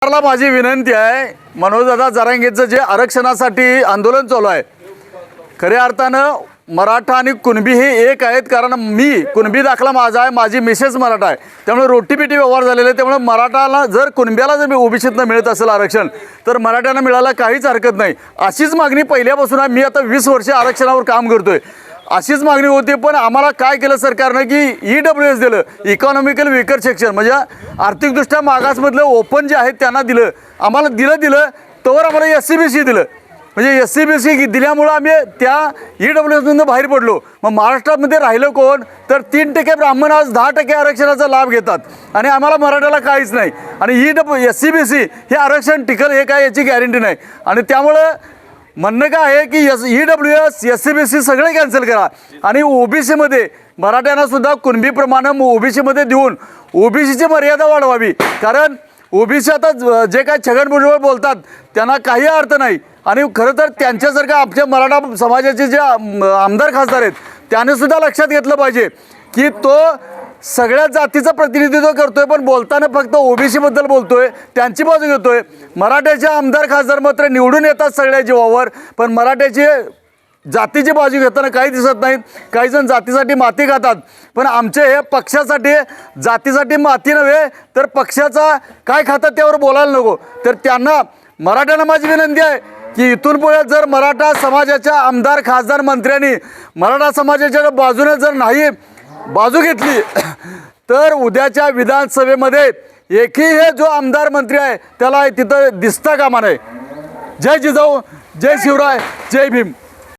सरकारला माझी विनंती आहे, मनोजदादा जरांगेचं जे आरक्षणासाठी आंदोलन चालू आहे, खऱ्या अर्थानं मराठा आणि कुणबी हे एक आहेत. कारण मी कुणबी दाखला माझा आहे, माझी मिसेस मराठा आहे, त्यामुळे रोटीपिटी व्यवहार झालेले आहे. त्यामुळे मराठाला जर कुणब्याला जर ओबीसीतनं मिळत असेल आरक्षण तर मराठ्यांना मिळायला काहीच हरकत नाही. अशीच मागणी पहिल्यापासून आहे. मी आता 20 वर्ष आरक्षणावर काम करतोय. अशीच मागणी होती, पण आम्हाला काय केलं सरकारनं की EWS दिलं, इकॉनॉमिकल वीकर सेक्शन, म्हणजे आर्थिकदृष्ट्या मागासमधलं ओपन जे आहेत त्यांना दिलं. आम्हाला दिलं तोवर आम्हाला SC-BC दिलं. म्हणजे SC-BC दिल्यामुळं आम्ही त्या EWSमधून बाहेर पडलो. मग महाराष्ट्रामध्ये राहिलं कोण तर 3% ब्राह्मण आज 10% आरक्षणाचा लाभ घेतात आणि आम्हाला मराठ्याला काहीच नाही. आणि SC-BC हे आरक्षण टिकल हे काय याची गॅरंटी नाही. आणि त्यामुळं म्हणणं काय आहे की EWS SC-BC सगळे कॅन्सल करा आणि OBCमध्ये मराठ्यांना सुद्धा कुणबीप्रमाणे OBCमध्ये देऊन OBCची मर्यादा वाढवावी. कारण OBC आता जे काय छगन भुजबळ बोलतात त्यांना काही अर्थ नाही. आणि खरं तर त्यांच्यासारखं आमच्या मराठा समाजाचे जे आमदार खासदार आहेत त्याने सुद्धा लक्षात घेतलं पाहिजे की तो सगळ्या जातीचं प्रतिनिधित्व करतोय, पण बोलताना फक्त OBCबद्दल बोलतोय, त्यांची बाजू घेतोय. मराठ्याचे आमदार खासदार मात्र निवडून येतात सगळ्या जीवावर, पण मराठ्याचे जातीची बाजू घेताना काही दिसत नाहीत. काही जण जातीसाठी माती खातात, पण आमचे हे पक्षासाठी जातीसाठी माती नव्हे तर पक्षाचा काय खातात त्यावर बोलायला नको. तर त्यांना मराठ्यांना माझी विनंती आहे की इथून पुढे जर मराठा समाजाच्या आमदार खासदार मंत्र्यांनी मराठा समाजाच्या बाजूने जर नाही बाजू घेतली तर उद्याच्या विधानसभेमध्ये एकही हे जो आमदार मंत्री आहे त्याला तिथं दिसता कामा नये. जय जिजाऊ, जय शिवराय, जय भीम.